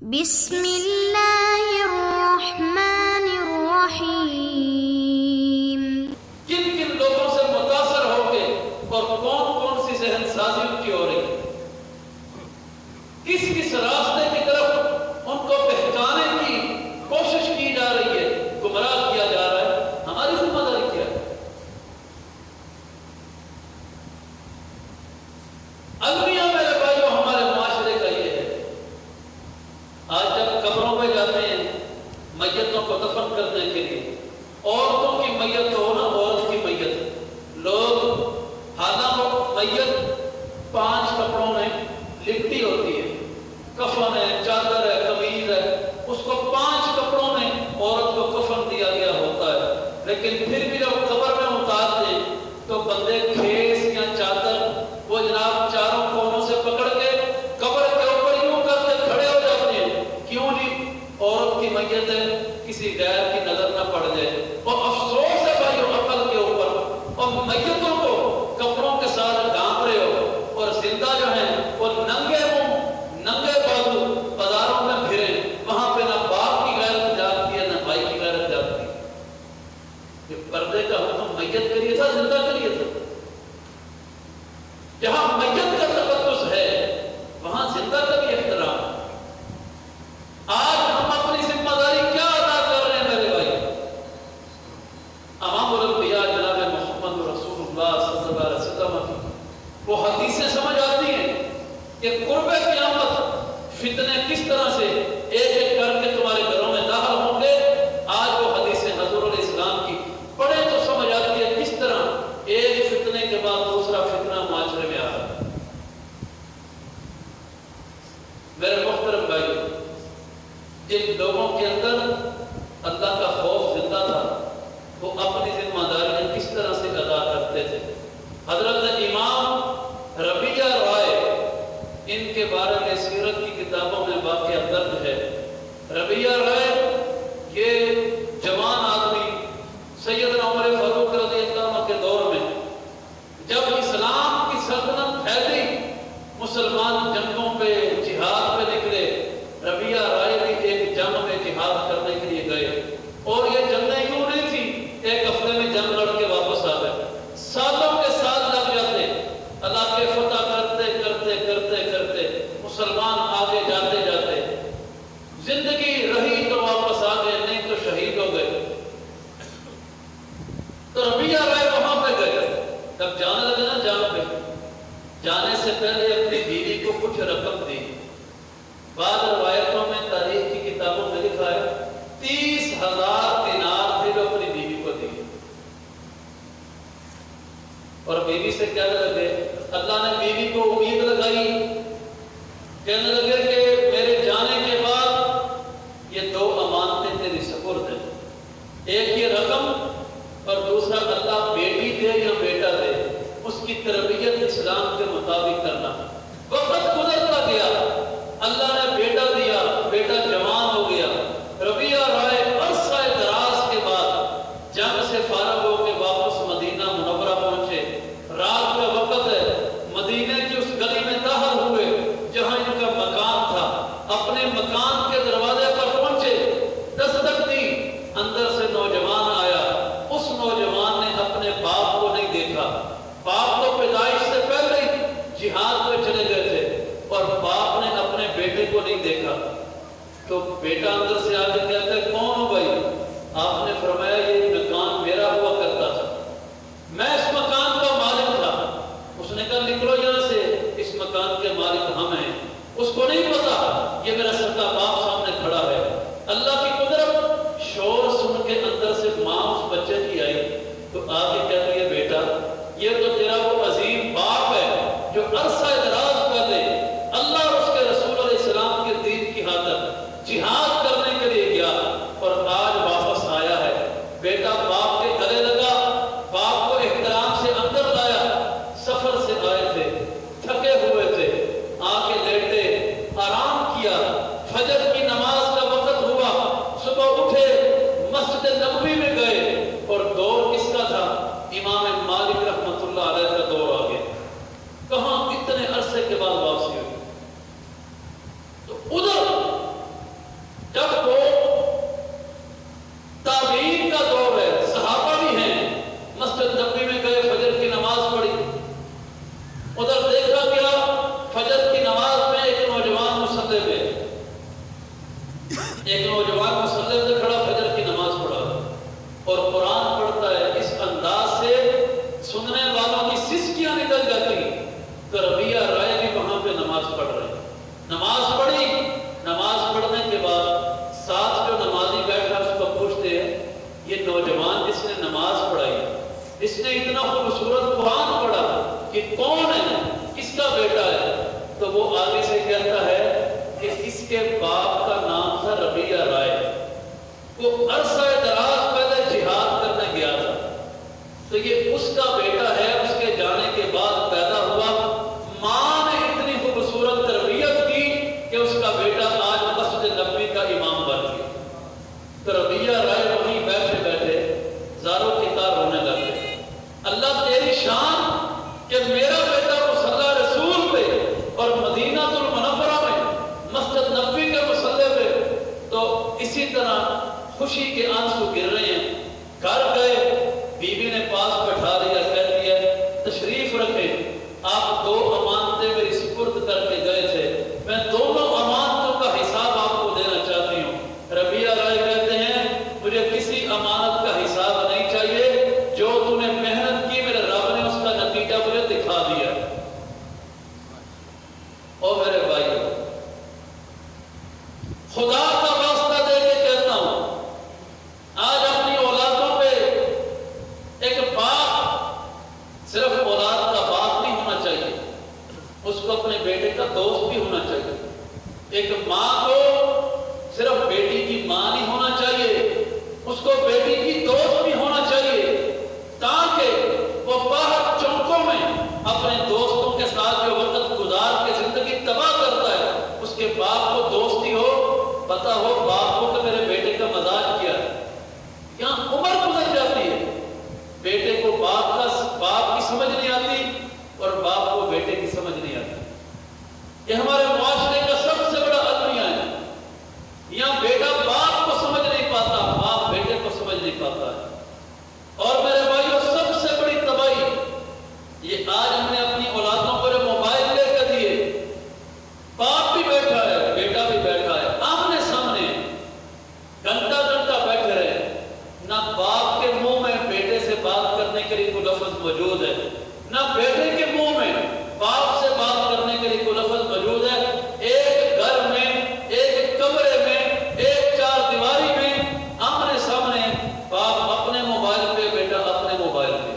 بسم اللہ الرحمن الرحیم۔ کن کن لوگوں سے متاثر ہو کے اور کون کون سی ذہن سازی ان کی ہو رہی ہے، کس کس راستے کی طرف ان کو بہکانے کی کوشش کی جا رہی ہے، گمراہ کیا جا رہا ہے، ہماری ذمہ داری کیا ہے؟ المیہ میرے بھائیوں ہمارے معاشرے کا یہ ہے، آج جب قبروں پہ جاتے ہیں میتوں کو دفن کرنے کے لیے، عورتوں کی میت ہو نا، عورت کی میت، لوگ حالانکہ میت 5 کپڑوں میں لپٹی ہوتی ہے، کفن ہے، چادر ہے، قمیض ہے، اس کو 5 کپڑوں میں عورت کو کفن دیا گیا ہوتا ہے، لیکن پھر بھی جب قبر میں اتارتے ہیں تو بندے کھیس یا چادر وہ جناب چاروں کونوں سے پکڑ کے قبر کے اوپر یوں کر کے کھڑے ہو جاتے ہیں، کیوں جی؟ عورت کی میت ہے، کسی غیر کی نظر نہ پڑ جائے، اور افسوس ہے بھائیوں عقل کے اوپر، اور میتوں کو کپڑوں کے ساتھ ڈھانپ رہے ہو، اور زندہ جو ہیں وہ ننگے منہ ننگے بازو بازاروں میں پھرے، وہاں پہ نہ باپ کی غیرت جاگتی ہے نہ بھائی کی غیرت جاگتی ہے۔ یہ پردے کا حکم میت کے لیے تھا، زندہ کے لیے تھا؟ جہاں میت کا تقدس ہے وہاں زندہ کا بھی احترام ہے۔ آج ہم اپنی ذمہ داری کیا ادا کر رہے ہیں میرے بھائی؟ امام الانبیاء جناب محمد رسول اللہ صلی اللہ علیہ وسلم وہ حدیثیں سمجھ آتی ہیں کہ قرب قیامت فتنے کس طرح سے ایک ایک کر کے تمہارے گھروں میں داخل ہوں گے۔ آج وہ حدیثیں حضور علیہ السلام کی پڑھے تو سمجھ آتی ہے کس طرح ایک فتنے کے بعد دوسرا فتنہ معاشرے میں آ رہا ہے۔ میرے محترم بھائی، جن لوگوں کے اندر اللہ کا خوف زندہ تھا وہ اپنی ذمہ داریاں کس طرح سے ادا کرتے تھے۔ حضرت امام ربیعہ رائے، ان کے بارے میں سیرت کی کتابوں میں واقعہ درج ہے۔ ربیعہ رائے یہ جوان آدمی سیدنا عمر فاروق رضی اللہ عنہ کے دور میں جب اسلام کی سلطنت پھیلی، مسلمان جنگوں پہ جہاد پہ نکلے، ربیعہ رائے بھی ایک جنگ میں جہاد کرنے کے لیے گئے، اور یہ جنگیں یوں نہیں تھی ایک ہفتے میں جنگ لڑ کے واپس آ گئے، سالوں کے سال لگ جاتے، علاقے فتح کرتے کرتے کرتے کرتے مسلمان آگے جاتے جاتے، زندگی رہی تو واپس آ گئے، نہیں تو شہید ہو گئے۔ تو ربیعہ رائے وہاں پہ گئے، جب جانے لگے نا جنگ پہ، جانے سے پہلے اپنی بیوی کو کچھ رقم دی۔ بعض روایتوں میں تاریخ کی کتابوں میں لکھا ہے 30,000 دینار تھے جو اپنی بیوی کو دی، اور بیوی سے کہنے لگے، اللہ نے بیوی کو امید لگائی، کہنے لگے کہ میرے جانے کے بعد یہ 2 امانتیں تیری سپرد ہیں، ایک یہ رقم اور دوسرا اللہ بیٹی دے یا بیٹا دے، اس کی تربیت اسلام کے مطابق کرنا۔ وقت گزرتا گیا، اللہ نے بیٹا دیا، بیٹا جوان ہو گیا۔ ربیعہ رائے عرصہ دراز کے بعد جنگ سے فارغ ہو کے واپس مدینہ منورہ پہنچے۔ رات کا وقت ہے، مدینے کی اس گلی میں داخل ہوئے جہاں ان کا مکان تھا، اپنے مکان کے دروازے پر پہنچے، دستک دی، اندر سے نوجوان آیا۔ اس نوجوان نے اپنے باپ کو نہیں دیکھا، باپ تو پیدائش سے پہلے ہی جہاد پہ چلے گئے تھے، اور باپ نے اپنے بیٹے کو نہیں دیکھا۔ تو بیٹا اندر سے آ کے کہتا ہے، کون ہو بھائی؟ آپ نے فرمایا یہ مکان میرا ہوا کرتا تھا، میں اس مکان کا مالک تھا۔ اس نے کہا نکلو یہاں سے، اس مکان کے مالک ہم ہیں۔ اس کو نہیں پتا یہ میرا سگا باپ سامنے کھڑا ہے۔ اللہ کی قدرت، شور سن کے اندر سے ماں اس بچے کی آئی تو آ کے کہتی ہے، بیٹا یہ تو تیرا وہ عظیم باپ ہے جو عرصہ دراز پہلے اللہ اور اس کے رسول علیہ السلام کے دین کی خاطر جہاد کرنے کے لیے گیا، ایک نوجوان مصلی پہ کھڑا فجر کی نماز پڑھا اور قرآن پڑھتا ہے، اس انداز سے سننے والوں کی سسکیاں نکل جاتی ہیں، تو ربیہ رائے بھی وہاں پہ نماز پڑھ رہے ہیں۔ نماز پڑھی، نماز پڑھنے کے بعد ساتھ جو نمازی بیٹھا اس کو پوچھتے ہیں یہ نوجوان جس نے نماز پڑھائی، اس نے اتنا خوبصورت قرآن پڑھا کہ کون ہے، کس کا بیٹا ہے؟ تو وہ آگے سے کہتا ہے کہ اس کے باپ کا نام تھا ربیہ رائے، وہ عرصہ دراز پہلے جہاد کرنے گیا تھا، تو یہ اس کا بیٹا ہے، اس کے جانے کے بعد پیدا ہوا، ماں نے اتنی خوبصورت تربیت کی کہ اس کا بیٹا آج مسجد نبوی کا امام بن گیا۔ تو ربیہ رائے وہیں بیٹھے بیٹھے زاروں کی تار ہونے لگے، اللہ تیری شان کہ میرا بیٹا مصلی رسول پہ اور مدینہ المنورہ میں مسجد نبوی کے مصلی پہ، تو اسی طرح خوشی کے آنسو گر رہے ہیں۔ گھر گئے، بیوی نے پاس بٹھا دیا، کہتی ہے تشریف رکھیں، آپ 2 امانتیں میری سپرد کر کے گئے تھے، میں دونوں امانتوں کا حساب آپ کو دینا چاہتی ہوں۔ ربیہ رائے کہتے ہیں مجھے کسی امانت کا حساب نہیں چاہیے، جو تو نے محنت کی میرے رب نے اس کا نتیجہ مجھے دکھا دیا۔ اور میرے بھائی، خدا کا واسطہ دے کے کہتا ہوں، آج اپنی اولادوں پہ ایک باپ صرف اولاد کا باپ نہیں ہونا چاہیے، اس کو اپنے بیٹے کا دوست بھی ہونا چاہیے۔ ایک ماں کو صرف بیٹی کی ماں نہیں ہونا چاہیے، اس کو بیٹی کی دوست بھی ہونا چاہیے، تاکہ وہ باہر چوکوں میں اپنے دوستوں کے ساتھ جو وقت گزار کے زندگی تباہ کرتا ہے، اس کے باپ کو دوستی ہو، پتا ہو باپ کو کہ میرے بیٹے کا مزاج کیا ہے۔ یہاں عمر گزر جاتی ہے، بیٹے کو باپ کی سمجھ نہیں آتی اور باپ کو بیٹے کی سمجھ نہیں آتی۔ یہ ہمارے معاشرے کا سب سے بڑا المیہ ہے، یہاں بیٹا باپ کو سمجھ نہیں پاتا، باپ بیٹے کو سمجھ نہیں پاتا ہے۔ اور میرے بھائیوں، سب سے بڑی تباہی یہ آج ہم نے اپنی اولادوں کو جو موبائل لے کر دیے، باپ بھی بیٹھا ہے، بیٹا بھی بیٹھا ہے، آمنے سامنے گھنٹہ گھنٹہ بیٹھے رہے، نہ باپ کے منہ میں بیٹے سے بات کرنے کے لیے کوئی لفظ موجود ہے، نہ بیٹے کے منہ میں باپ سے بات کرنے کے لیے کوئی لفظ موجود ہے۔ ایک گھر میں، ایک کمرے میں، ایک 4 دیواری میں آمنے سامنے، باپ اپنے موبائل پہ، بیٹا اپنے موبائل پہ۔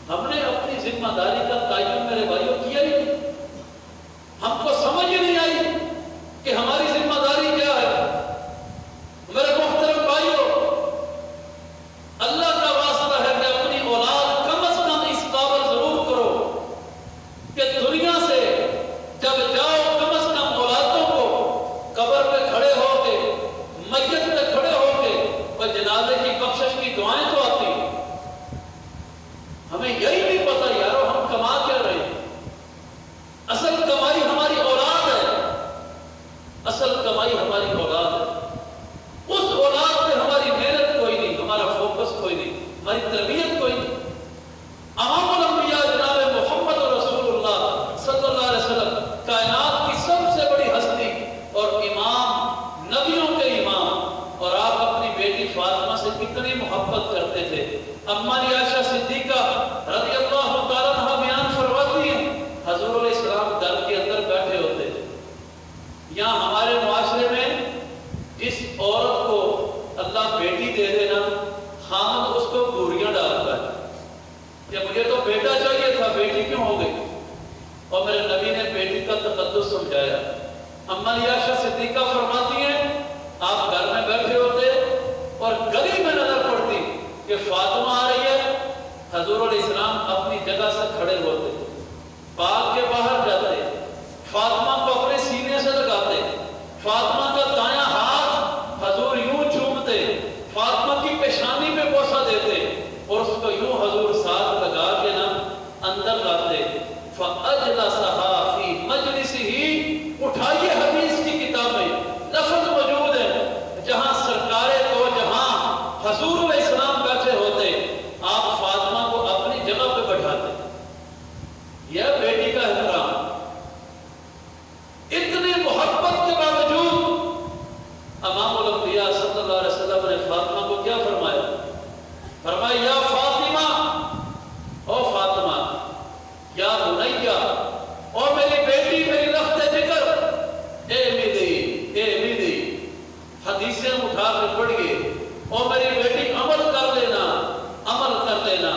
ہم نے اپنی ذمہ داری کا تعین میرے بھائیوں کیا ہی نہیں، ہم کو سمجھ ہی نہیں آئی کہ ہماری ذمہ داری کیا ہے۔ میرے محترم بھائیوں، اللہ کا واسطہ ہے کہ اپنی اولاد کم از کم اس قابل ضرور کرو کہ دنیا سے جب جاؤ، کم از کم اولادوں کو قبر پہ کھڑے ہو کے، میت پہ کھڑے ہو کے، اور جنازے کی بخشش کی دعائیں تو آتی ہیں۔ ہمیں یہی نہیں پتا یارو ہم کما کیا رہے ہیں۔ اصل کمائی ہماری اولاد ہے، اصل کمائی ہماری اولاد ہے۔ اس اولاد پہ ہماری محنت کوئی نہیں، ہمارا فوکس کوئی نہیں، ہماری تربیت کوئی نہیں۔ امام الانبیاء جناب محمد رسول اللہ صلی اللہ علیہ وسلم، کائنات کی سب سے بڑی ہستی اور امام، نبیوں کے امام، اور آپ اپنی بیٹی فاطمہ سے کتنی محبت کرتے تھے۔ اماں عائشہ صدیقہ رضی اللہ تعالیٰ عنہا بیان فرماتی ہیں، حضور علیہ السلام گھر کے اندر بیٹھے ہوتے، یہاں ہمارے معاشرے میں جس عورت کو اللہ بیٹی دے دینا، خامد اس کو گوریاں ڈالتا ہے کہ مجھے تو بیٹا چاہیے تھا، بیٹی کیوں ہو گئی؟ اور میرے نبی نے بیٹی کا تقدس سمجھایا۔ اماں عائشہ صدیقہ فرماتی ہیں آپ گھر میں بیٹھے ہوتے اور گلی میں نظر پڑتی کہ فاطمہ آ رہی ہے، حضور علیہ السلام اپنی جگہ سے کھڑے ہوتے، باغ کے باہر جاتے، فاطمہ کو اپنے سینے سے لگاتے، فاطمہ کا دایاں ہاتھ حضور یوں چومتے، فاطمہ کی پیشانی پہ بوسہ دیتے، اور اس کو یوں حضور ساتھ لگا کے نا اندر لاتے۔ فَأَجْلَسَهَا فِي مَجْلِسِهِ، اٹھائیے حدیث کی کتابیں، لفظ موجود ہے، جہاں سرکار دو جہاں حضور علیہ السلام بیٹھے ہوتے، آپ فاطمہ کو اپنی جگہ پہ بٹھاتے۔ یہ بیٹی کا احترام۔ اتنی محبت کے باوجود حدیثیں اٹھا کے پڑھیے، اور میری بیٹی عمل کر لینا،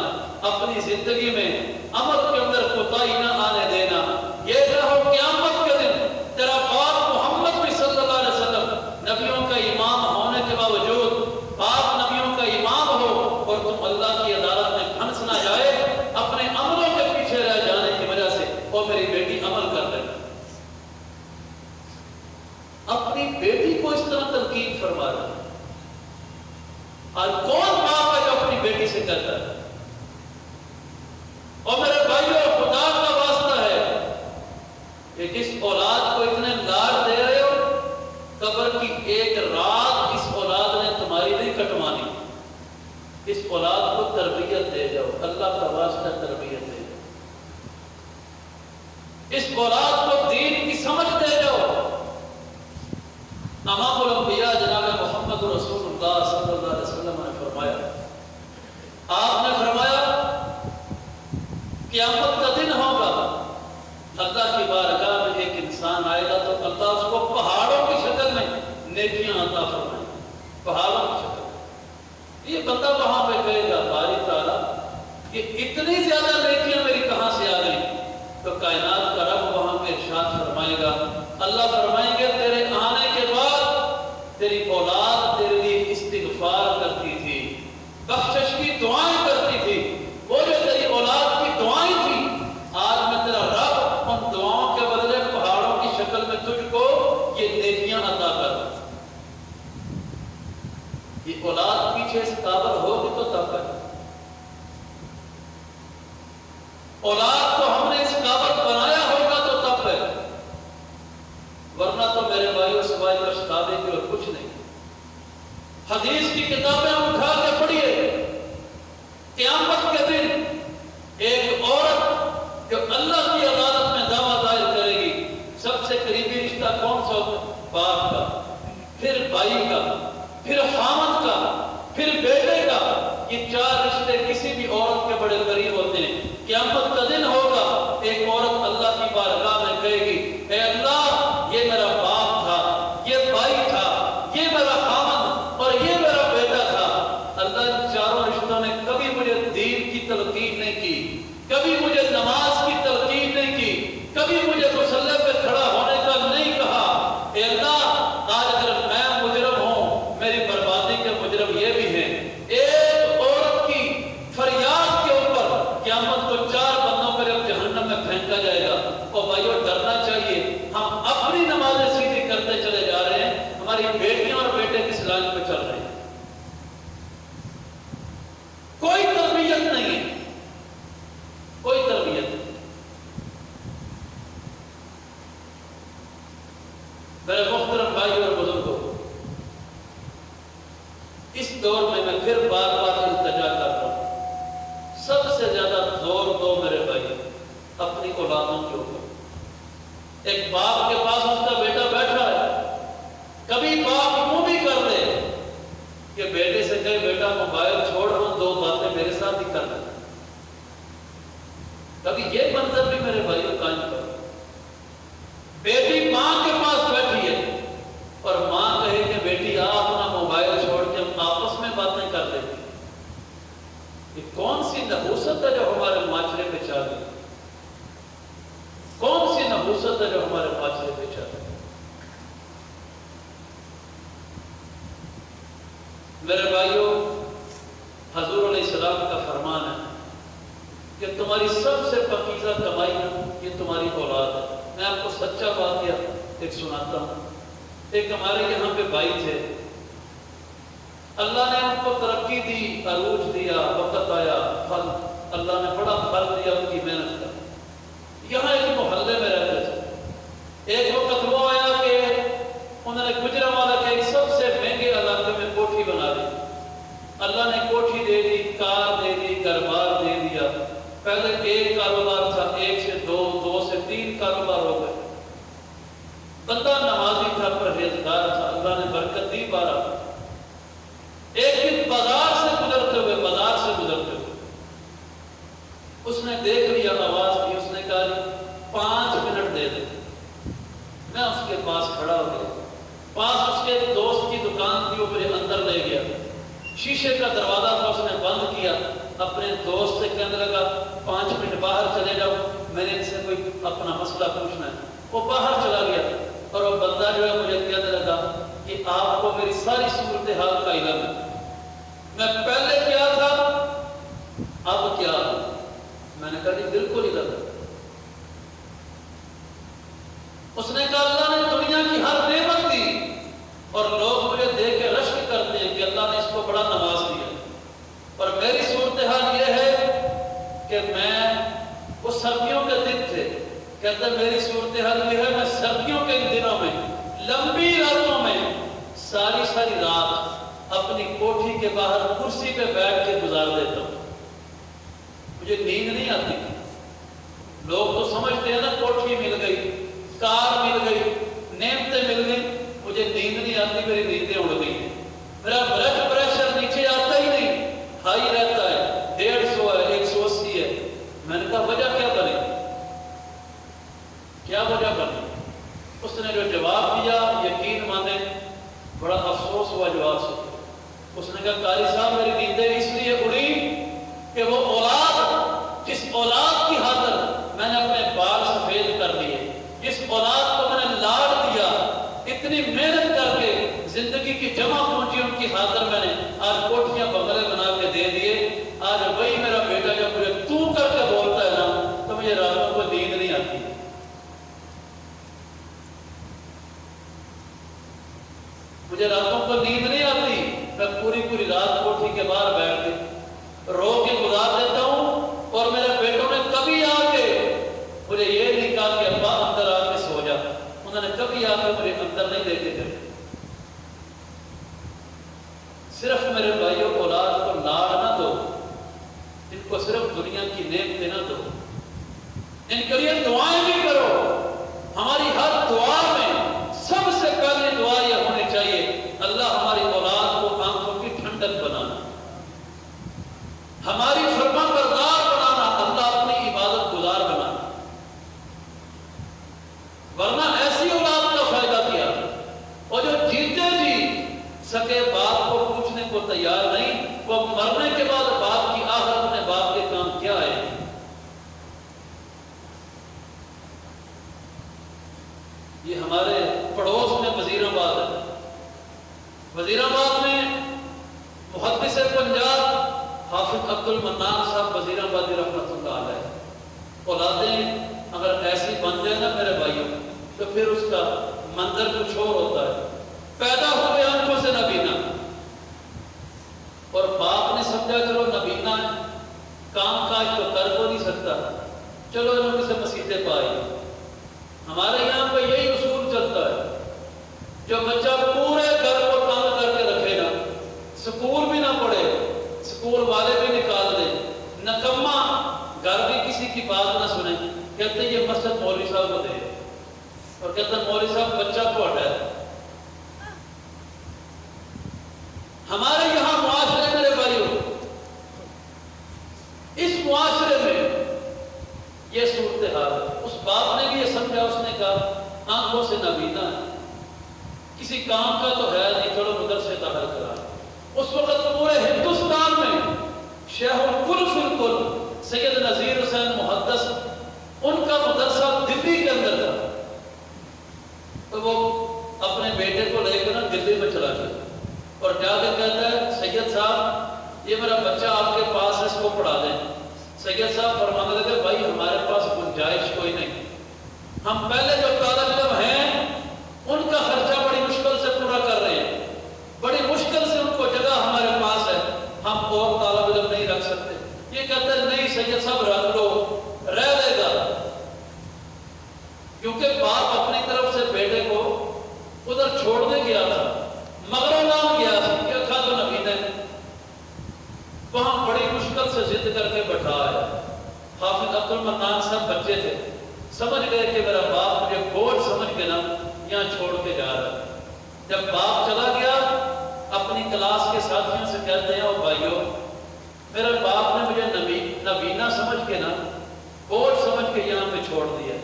اپنی زندگی میں عمل کے اندر کوتاہی نہ آنے دینا۔ یہ نہ ہو قیامت کے دن تیرا باپ محمد بھی صلی اللہ علیہ وسلم نبیوں کا امام ہونے کے باوجود، باپ نبیوں کا امام ہو اور تم اللہ کی عدالت میں پھنس نہ جائے اپنے عملوں کے پیچھے رہ جانے کی وجہ سے، اور میری بیٹی عمل کر لینا۔ اپنی بیٹی کو اس طرح تلقین فرما رہا ہے۔ آج کون باپ ہے جو اپنی بیٹی سے کہتا ہے؟ اور میرے بھائیوں، خدا کا واسطہ ہے کہ جس اولاد کو اتنے لاڈ دے رہے ہو، قبر کی ایک رات اس اولاد نے تمہاری نہیں کٹوانی۔ اس اولاد کو تربیت دے جاؤ، اللہ کا واسطہ تربیت دے جاؤ۔ اس اولاد کو دین کی سمجھ دے جاؤ۔ امام الانبیاء جناب محمد رسول اللہ صلی اللہ علیہ وسلم نے فرمایا، آپ نے فرمایا قیامت کا دن ہوگا، اللہ کی بارگاہ میں ایک انسان آئے گا تو اللہ اس کو پہاڑوں کی شکل میں نیکیاں عطا فرمائے، پہاڑوں کی شکل میں۔ یہ بندہ وہاں پہ کہے گا باری تعالیٰ کہ اتنی زیادہ نیکیاں میری کہاں سے آ گئی؟ تو کائنات کا رب وہاں پہ ارشاد فرمائے گا، اللہ فرمائیں گے تیرے آنے کے بعد تیری اولاد تیرے لیے استغفار کرتی تھی، بخشش کی دعائیں کرتی تھی، وہ جو تیری اولاد کی دعائیں تھی، آج میں تیرا رب ان دعاؤں کے بدلے پہاڑوں کی شکل میں تجھ کو یہ نیکیاں عطا کر۔ یہ اولاد پیچھے سے قابل ہوگی تو تب ہے۔ اولاد کو ہم نے اس قابل بنایا ہوگا تو تب ہے، ورنہ تو میرے بھائیوں سوائے پچھتاوے کی اور کچھ نہیں۔ حدیث کی کتابیں اٹھا کے پڑھیے، قیامت کے دن ایک عورت جو اللہ کی عدالت میں دعویٰ دائر کرے گی، سب سے قریبی رشتہ کون سا ہوگا؟ باپ کا، پھر بھائی کا، پھر خامد کا، پھر بیٹے کا۔ یہ چار رشتے کسی بھی عورت کے بڑے قریب ہوتے ہیں۔ قیامت کا دن ہوگا، ایک عورت اللہ کی بارگاہ میں کہے گی، اے اللہ، یہ میرا باپ تھا، یہ بھائی تھا، یہ میرا خامد اور یہ میرا بیٹا تھا۔ اللہ ان چاروں رشتوں نے کبھی مجھے دین کی تلقین نہیں کی، کبھی مجھے نماز کی تلقین نہیں کی، کبھی مجھے مصلی پہ کھڑا ہونے کا نہیں کہا۔ اے اللہ، آج اگر میں مجرم ہوں، میری بربادی کے مجرم یہ بھی ہیں۔ ایک عورت کی فریاد کے اوپر قیامت کو چار بندوں پر اب جہنم میں پھینکا جائے گا۔ اور بھائیوں، ڈرنا چاہیے، ہم اپنی نمازیں سیدھی کرتے چلے جا رہے ہیں، ہماری بیٹیاں اور بیٹے کس لائن پہ چل رہے ہیں؟ کوئی تربیت نہیں ہے، کوئی تربیت نہیں۔ میرے محترم بھائی اور بزرگوں، اس دور میں پھر بار بار التجا کر رہا ہوں، سب سے زیادہ زور دو میرے بھائی اپنی اولادوں کے اوپر۔ ایک باپ کے پاس اس کا بیٹا بیٹھا ہے، کبھی باپ یوں بھی کر دے کہ بیٹے سے کہے بیٹا موبائل چھوڑ رہا ہوں، دو باتیں میرے ساتھ ہی کر لیں۔ کبھی یہ منظر بھی میرے بھائیوں قائم کرو۔ بیٹی ماں کے پاس بیٹھی ہے اور ماں کہے کہ بیٹی آپ اپنا موبائل چھوڑ کے ہم آپس میں باتیں کر لیتے ہیں۔ یہ کون سی نحوست ہے جو ہمارے معاشرے پہ چل رہی ہے؟ کون سی نحوست ہے جو ہمارے معاشرے پہ چل رہی ہے؟ میرے بھائیوں، حضور علیہ السلام کا فرمان ہے کہ تمہاری سب سے پاکیزہ کمائی یہ تمہاری اولاد ہے۔ میں آپ کو سچا واقعہ ایک سناتا ہوں۔ ایک ہمارے یہاں پہ بھائی تھے، اللہ نے ان کو ترقی دی، عروج دیا، وقت آیا، پھل، اللہ نے بڑا پھل دیا ان کی محنت کا۔ یہاں ایک محلے میں رہتے تھے۔ ایک وقت وہ آیا کہ انہوں نے گجرانوالہ کے ایک سب سے مہنگے علاقے میں کوٹھی بنا دی۔ اللہ نے کوٹھی دے دی، کار دے دی، گھر بار دے دیا۔ پہلے ایک کاروبار تھا، ایک سے دو، دو سے تین کاروبار ہو گئے۔ بندہ نمازی تھا، پرہیزگار تھا، اللہ نے برکت دی بارہ۔ ایک دن بازار سے گزرتے ہوئے اس نے دیکھ لیا، آواز کی، اس نے کہا 5 منٹ دے دے۔ میں اس کے پاس کھڑا ہو گیا، پاس اس کے دوست کی دکان شیشے کا دروازہ تھا اس نے بند کیا، اپنے دوست سے کہنے لگا 5 منٹ باہر چلے جاؤ، میں نے ان سے کوئی اپنا مسئلہ پوچھنا ہے۔ وہ باہر چلا گیا اور وہ بندہ جو ہے مجھے کہنے لگا کہ آپ کو میری ساری صورتحال کا علم ہے، میں پہلے کیا تھا اب کیا ہوں؟ میں نے کہا جی بالکل علم ہے۔ اس نے کہا اللہ نے دنیا کی ہر نعمت دی اور لوگ مجھے دیکھ کے رشک کرتے ہیں کہ اللہ نے اس کو بڑا نواز دیا، اور میری صورتحال یہ ہے کہ میں وہ سردیوں کے دن تھے، کہتے ہیں میری صورتحال یہ ہے میں سردیوں کے ان دنوں میں لمبی راتوں میں ساری رات اپنی کوٹھی کے باہر کرسی پہ بیٹھ کے گزار دیتا ہوں، مجھے نیند نہیں آتی۔ لوگ تو سمجھتے ہیں نا کوٹھی مل گئی، کار مل گئی، نعمتیں مل گئی، مجھے نیند نہیں آتی، میری نیندیں اڑ گئی ہیں، میرا بلڈ پریشر نیچے آتا ہی نہیں، ہائی رہتا ہے، 150 ہے، 180 ہے۔ میں نے کہا وجہ کیا بنے، کیا وجہ بنے؟ اس نے جو جواب دیا یقین مانے بڑا افسوس ہوا جواب سے۔ اس نے کہا قاری صاحب میری نیندیں اس لیے اڑی کہ وہ اولاد، جس اولاد کی خاطر میں نے اپنے بال سفید کر دیے، جس اولاد کو میں نے لاڈ دیا، اتنی محنت کر کے زندگی کی جمع پونجی ان کی خاطر میں نے آج کوٹھیاں بنگلے بنا کے دے دیے، آج وہی میرا بیٹا جب مجھے تو کر کے بولتا ہے نا تو مجھے راتوں کو نیند نہیں آتی۔ مجھے راتوں کو نیند نہیں آتی، میں پوری رات کوٹھی کے باہر بیٹھ کے رو کے گزار دیتا ہوں، اور میرے بیٹوں نے کبھی آ کے مجھے یہ نہیں کہا کہ ابا اندر آ کے سو جا، انہوں نے کبھی آ کے مجھے اندر نہیں لے کے گئے۔ صرف میرے بھائیوں اولاد کو لاڈ نہ دو، ان کو صرف دنیا کی نعمتیں نہ دو، ان کے لیے دعائیں بھی کرو۔ ہماری ہر دعا میں سب سے پہلے دعا یہ ہونی چاہیے اللہ ہماری اولاد کو آنکھوں کی ٹھنڈک بنانا، ہماری فرما بردار بنانا، اللہ اپنی عبادت گزار بنانا، ورنہ ایسی اولاد کا فائدہ کیا؟ اور جو جیتے جی سکے باپ کو پوچھنے کو تیار نہیں، وہ مرنے کے بعد باپ کی آخرت میں باپ کے کام کیا ہے؟ یہ ہمارے پڑوس میں وزیر آباد ہے، وزیر آباد میں محدث پنجاب حافظ عبد المنان صاحب وزیر آبادی رحمۃ اللہ علیہ، اولادیں اگر ایسی بن جائے نا میرے بھائیوں تو پھر اس کا منظر کچھ اور ہوتا ہے۔ پیدا ہوئے آنکھوں سے نبینا، اور باپ نے سمجھا چلو نبینا ہے، کام کاج تو کر کو نہیں سکتا، چلو انہوں سے مسیطے پائے۔ ہمارے یہاں پہ یہی اصول چلتا ہے، جو بچہ پورے گھر کو تنگ کر کے رکھے گا، سکول بھی نہ پڑھے، سکول والے بھی نکال دیں، نکما گھر بھی کسی کی بات نہ سنے، کہتے ہیں یہ مسجد مولوی صاحب کو دے، اور کہتے ہیں مولوی صاحب بچہ کو ہٹائے۔ ہمارے یہاں معاشرے میرے بھائیوں، اس معاشرے میں یہ صورتحال ہے۔ اس باپ نے بھی یہ سمجھا، اس نے کہا آنکھوں سے نبینا ہے، کسی کام کا تو ہے نہیں، چلو مدرسے داخل کرا۔ اس وقت پورے ہندوستان میں شیخ الکل فی الکل سید نذیر حسین محدث، ان کا مدرسہ دلی کے اندر تھا، تو وہ اپنے بیٹے کو لے کر نا دلی میں چلا گیا اور جا کے کہتا ہے سید صاحب یہ میرا بچہ آپ کے پاس ہے، اس کو پڑھا دیں۔ سید صاحب فرمانے لگے بھائی ہمارے پاس گنجائش کوئی نہیں، ہم پہلے جو طالب علم ہیں ان کا خرچہ بڑی مشکل سے پورا کر رہے ہیں، بڑی مشکل سے ان کو جگہ ہمارے پاس ہے، ہم اور طالب علم نہیں رکھ سکتے۔ یہ کہتے ہیں نہیں سید صاحب رکھ لو، رہ لے گا، کیونکہ باپ اپنی طرف سے بیٹے کو ادھر چھوڑنے گیا تھا، مغربان گیا تھا کہ کھا تو نبی نے، وہاں بڑی مشکل سے ضد کر کے بٹھا ہے۔ حافظ عبد المنان صاحب بچے تھے، سمجھ گئے کہ میرا باپ مجھے بوجھ سمجھ کے نا یہاں چھوڑ کے جا رہا ہے۔ جب باپ چلا گیا اپنی کلاس کے ساتھیوں سے کہتے ہیں او بھائیو میرے باپ نے مجھے نبینا سمجھ کے نا بوجھ سمجھ کے یہاں پہ چھوڑ دیا۔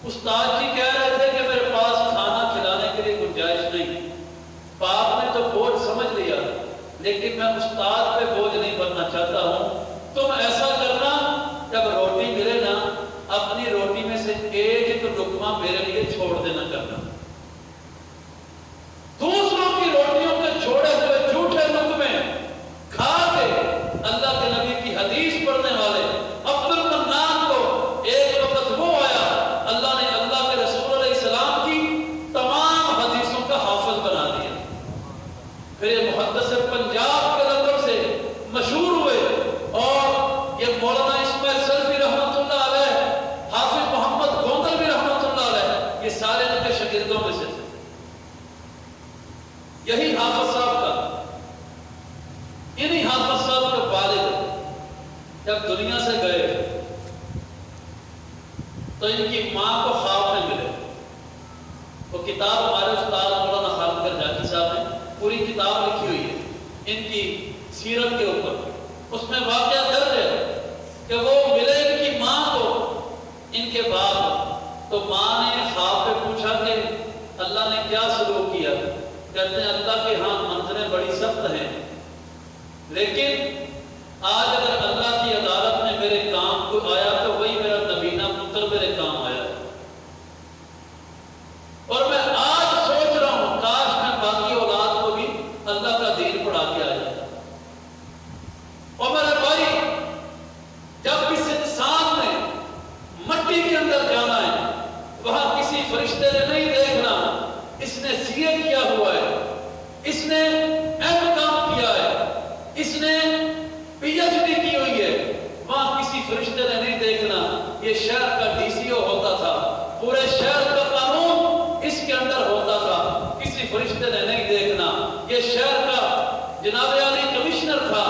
استاد جی کہہ رہے تھے کہ میرے پاس کھانا کھلانے کے لیے گنجائش نہیں، باپ نے تو بوجھ سمجھ لیا، لیکن میں استاد پہ بوجھ نہیں بننا چاہتا ہوں. تم ایسا کرنا جب روٹی ملے نا اپنی روٹی میں سے ایک لقمہ میرے لیے چھوڑ دینا کرنا. دوسروں کی روٹیوں کے چھوڑے ہوئے جھوٹے لقمے کھا کے اللہ کے نبی کی حدیث پڑھنے والے عبد المنان کو ایک وقت وہ آیا، اللہ نے اللہ کے رسول علیہ السلام کی تمام حدیثوں کا حافظ بنا دیا. پھر یہ محدث پنجاب کے لقب سے مشہور ہوئے اور یہ مولانا اسماعیل سلفی رحمۃ اللہ علیہ، حافظ محمد گوندلوی رحمۃ اللہ علیہ، یہ سارے ان کے شاگردوں میں سے تھے. یہی حافظ صاحب کا، انہی حافظ صاحب کے والد جب دنیا سے گئے تو ان کی ماں کو خواب میں ملے. وہ کتاب ہمارے استاد مولانا خالد کرجاکی صاحب نے پوری کتاب لکھی ہوئی ہے ان کی سیرت کے اوپر. اس میں واقعہ درج ہے کہ وہ ملے ان کی ماں کو ان کے بعد، تو ماں نے خواب میں پوچھا کہ اللہ نے کیا سلوک کیا؟ کہتے ہیں اللہ کے ہاں منزلیں بڑی سخت ہیں، لیکن آج اگر اللہ کی عدالت میں میرے کام کو آیا تو وہی میرا نبینہ پتر میرے کام آیا. اور میں آج سوچ رہا ہوں کاش میں باقی اولاد کو بھی اللہ کا دین پڑھا کے آ جاتا. اور میرے بھائی، جب اس انسان نے مٹی کے اندر جانا ہے وہاں کسی فرشتے نے نہیں دیکھنا اس نے سی اے کیا ہوا ہے، اس نے ایم کام کیا ہے، اس نے پی ایچ ڈی کی ہوئی ہے، وہاں کسی فرشتے نے نہیں دیکھنا یہ شہر کا ڈی سی او ہوتا تھا، پورے شہر کا قانون اس کے اندر ہوتا تھا. کسی فرشتے نے نہیں دیکھنا یہ شہر کا جناب عالی کمشنر تھا،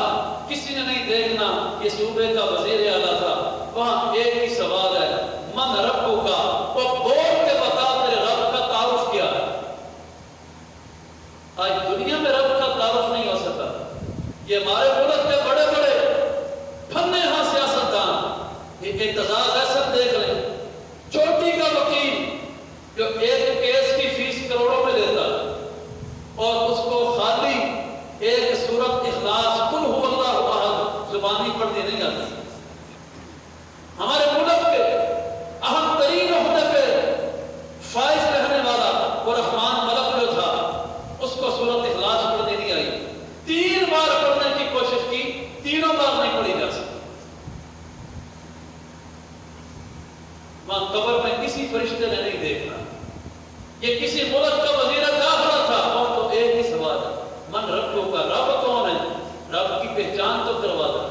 کسی نے نہیں دیکھنا یہ صوبے کا وزیر اعلیٰ تھا. وہاں ایک ہی سوال ہے، من ربو کا، وہ بول کے بتا تیرے رب کا تعارف کیا ہے. آج دنیا میں رب کا تعارف نہیں ہو سکتا. یہ ہمارے ملک کے بڑے بڑے فن ہاں سیاستدان یہ اعتزاز ایسا دیکھ لیں، چوٹی کا وکیل جو ایک کیس کی فیس کروڑوں میں لیتا اور اس کو خالی ایک سورت اخلاص قل هو اللہ احد زبانی پڑھنی نہیں آتی. ہمارے ملک کے اہم ترین عہدے پہ فائز رہنے والا وہ رحمان ملک جو تھا اس کو سورت اخلاص پڑھنی نہیں آئی. 3 بار پڑھنے کی کوشش کی، تینوں بار نہیں پڑھی جا سکتی. وہاں قبر میں کسی فرشتے نے نہیں دیکھنا. یہ کسی ملک کا وزیر داخلہ تھا اور تو ایک ہی سوال ہے، من ربو کا، رب کون ہے؟ رب کی پہچان تو کروا دو.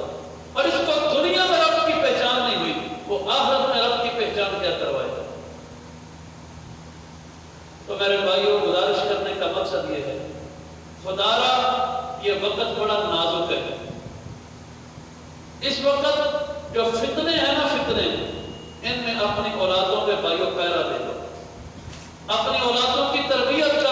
اور اس کو دنیا میں رب کی پہچان نہیں ہوئی، وہ آخرت میں رب کی پہچان کیا کروائے گا؟ تو میرے بھائیوں گزارش کرنے کا مقصد یہ ہے، خدا را یہ وقت بڑا نازک ہے. اس وقت جو فتنے ہیں نا فتنے، ان میں اپنی اولادوں پہ بھائیوں پیرا دے دو، اپنی اولادوں کی تربیت